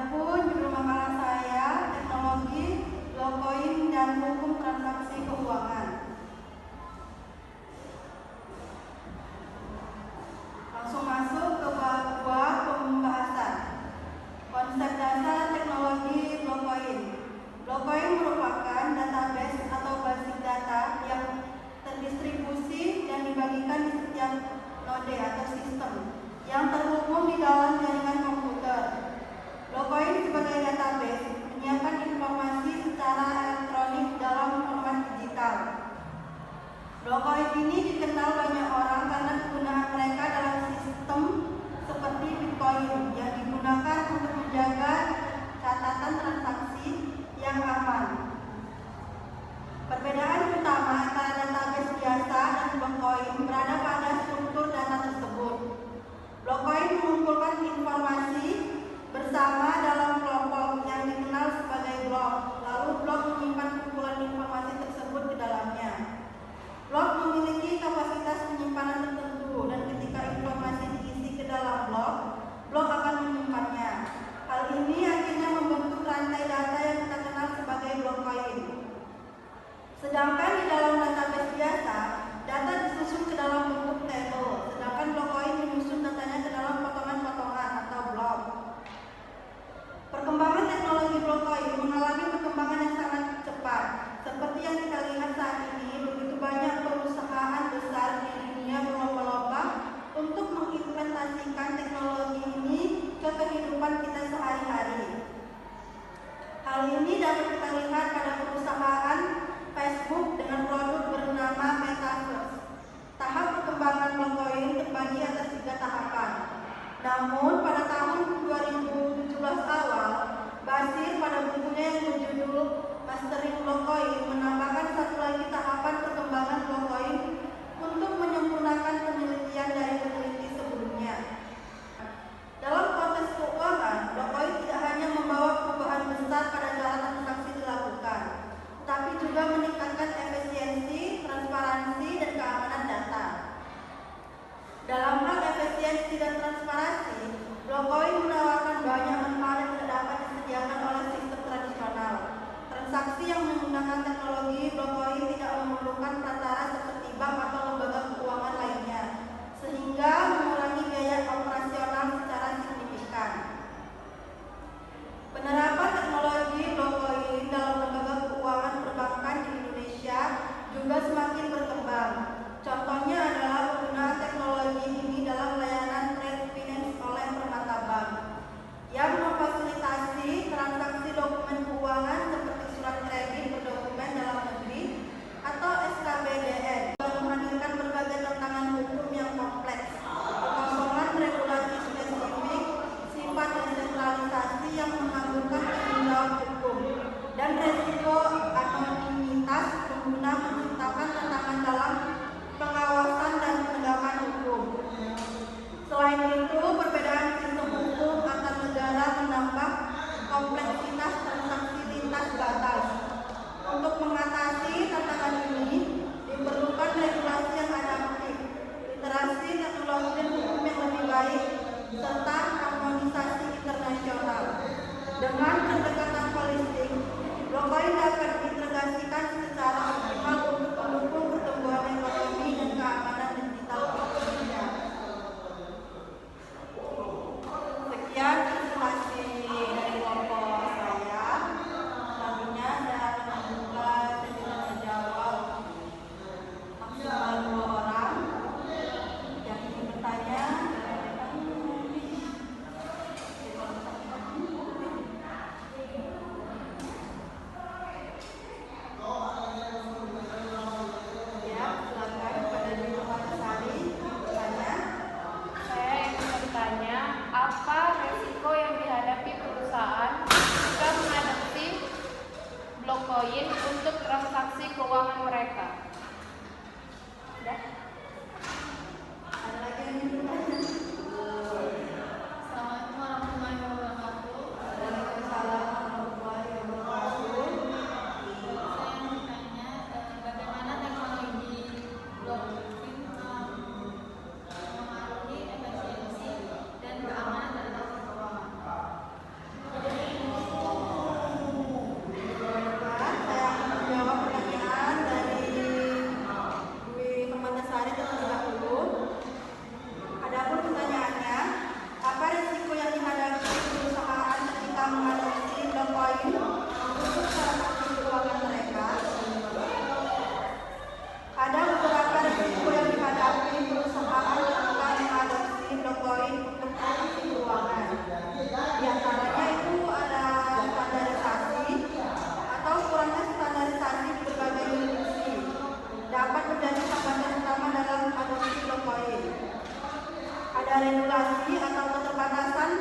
Adapun judul makalah saya, teknologi, blockchain, dan hukum transaksi keuangan. Langsung masuk ke bab pembahasan. Konsep dasar teknologi blockchain. Blockchain merupakan database atau basis data yang terdistribusi dan dibagikan di setiap node atau sistem yang terhubung di dalam jaringan komputer. Blockchain sebagai database menyiapkan informasi secara elektronik dalam format digital. Blockchain ini dikenal banyak orang karena kegunaan mereka dalam sistem seperti Bitcoin yang digunakan untuk menjaga catatan transaksi yang aman. Perbedaan utama antara database biasa dan blockchain berada pada struktur data tersebut. Blockchain mengumpulkan informasi bersama dalam kelompok yang dikenal sebagai blok. Lalu blok menyimpan kumpulan informasi tersebut di dalamnya. Blok memiliki kapasitas penyimpanan tertentu dan ketika informasi diisi ke dalam blok akan menyimpannya. Hal ini akhirnya membentuk rantai data yang kita kenal sebagai blockchain. Sedangkan di dalam database biasa, data disusun ke dalam bentuk tabel, sedangkan blockchain menyusun datanya ke dalam potongan-potongan atau blok. Perkembangan teknologi blockchain mengalami perkembangan yang sangat cepat. Seperti yang kita lihat saat ini, begitu banyak perusahaan besar di dunia berlomba-lomba untuk mengimplementasikan teknologi ini ke kehidupan kita sehari-hari. Hal ini dapat kita lihat pada perusahaan Facebook dengan produk bernama Metaverse. Tahap perkembangan blockchain terbagi atas 3 tahapan. Namun pada tahun 2017 awal, Basir pada bukunya yang berjudul Mastering Blockchain menambahkan satu lagi tahapan perkembangan blockchain untuk menyempurnakan penelitian dari peneliti sebelumnya. Dalam konteks keuangan, blockchain tidak hanya membawa perubahan besar pada cara transaksi dilakukan, tapi juga meningkatkan efisiensi, transparansi, dan keamanan data. Dalam hal efisiensi dan transparansi, blockchain menawarkan banyak manfaat yang tidak dapat disediakan oleh sistem tradisional. Transaksi yang menggunakan teknologi blockchain tidak memerlukan perantara seperti bank atau lembaga keuangan lainnya, sehingga mengurangi biaya operasional secara signifikan. Penerapan teknologi blockchain dalam lembaga keuangan perbankan di Indonesia juga semakin berkembang. Contohnya adalah penggunaan teknologi ini dalam layanan trade finance oleh Permata Bank yang memfasilitasi transaksi dokumen keuangan seperti surat kredit berdokumen dalam negeri atau SKBDN yang menghadirkan berbagai tantangan hukum yang kompleks, kekosongan regulasi spesifik, sifat desentralisasi yang mengagumkan tanggung hukum, dan resiko anonimitas pengguna menciptakan tantangan dalam pengawasan dan penegakan hukum. Selain itu, perbedaan sistem hukum antar negara menambah kompleksitas transaksi lintas batas. Untuk mengatasi tantangan ini, diperlukan regulasi yang adaptif, literasi teknologi dan hukum yang lebih baik, serta harmonisasi internasional. Dengan pendekatan holistik, blockchain dapat diintegrasikan secara optimal untuk mendukung pertumbuhan ekonomi dan keamanan digital Indonesia. Sekian informasi dari kelompok saya. Selanjutnya saya akan membuka sesi tanya jawab maksimal 2 orang yang ingin bertanya. Blockchain untuk transaksi keuangan mereka. Sudah? Ada lagi yang ingin bertanya? Assalamualaikum warahmatullahi wabarakatuh. Waalaikumsalam warahmatullahi wabarakatuh. Saya mau bertanya bagaimana teknologi blockchain memengaruhi efisiensi dan keamanan data keuangan. deregulasi atau keterbatasan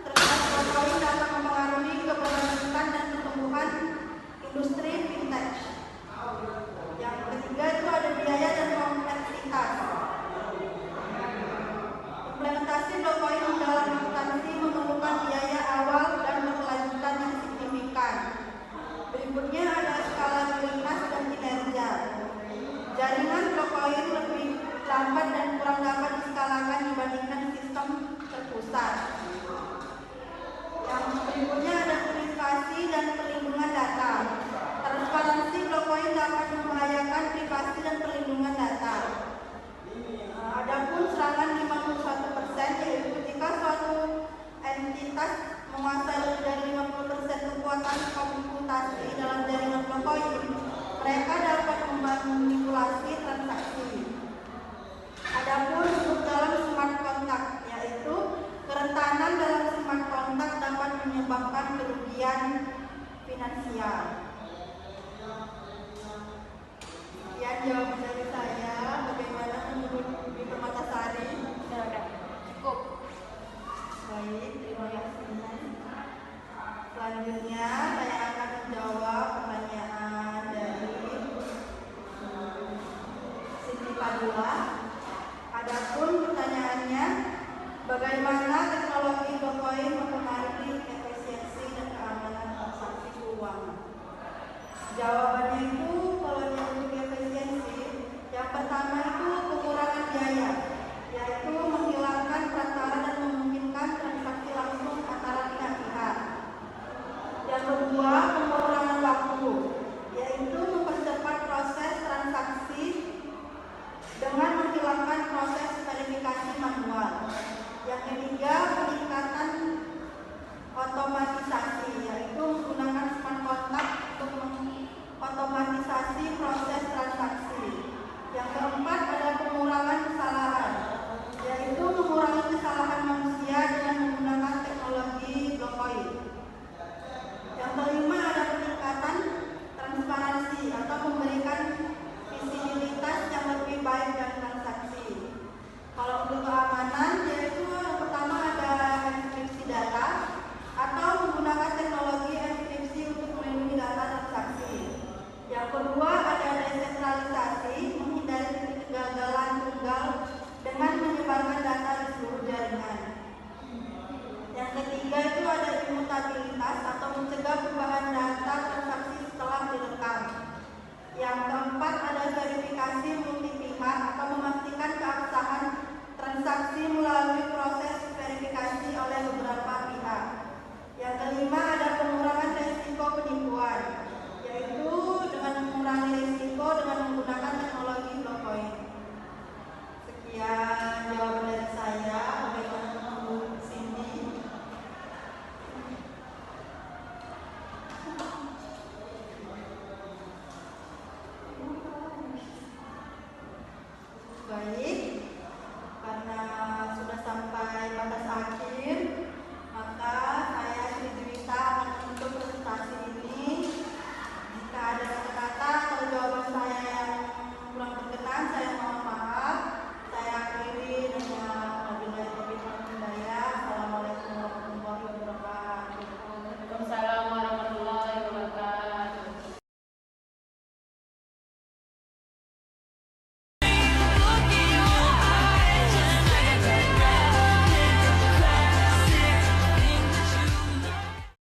terhadap blockchain dapat mempengaruhi keberlanjutan dan pertumbuhan industri fintech. Yang ketiga itu ada biaya dan kompleksitas. Implementasi blockchain dalam instansi memerlukan biaya awal dan berkelanjutan yang signifikan. Berikutnya ada skalabilitas dan kinerja. Jaringan blockchain lebih lambat dan kurang dapat diskalakan dibandingkan sistem terpusat. Yang berikutnya ada privasi dan perlindungan data. Transparansi blockchain dapat membahayakan privasi dan perlindungan data. Adapun serangan 51%, yaitu jika suatu entitas menguasai lebih dari 50% kekuatan komputasi dalam jaringan blockchain, mereka dapat memanipulasi transaksi. Adapun untuk dalam smart contract, yaitu kerentanan dalam smart contract dapat menyebabkan kerugian finansial. Sekian jawaban dari saya. Bagaimana menurut Ibu Permatasari? Sudah, cukup. Baik, terima kasih. Selanjutnya saya akan menjawab pertanyaan dari Siti Padula. Adapun pertanyaannya, bagaimana teknologi blockchain mempengaruhi efisiensi dan keamanan transaksi keuangan? Jawabannya itu, kalau untuk efisiensi, yang pertama itu pengurangan biaya, yaitu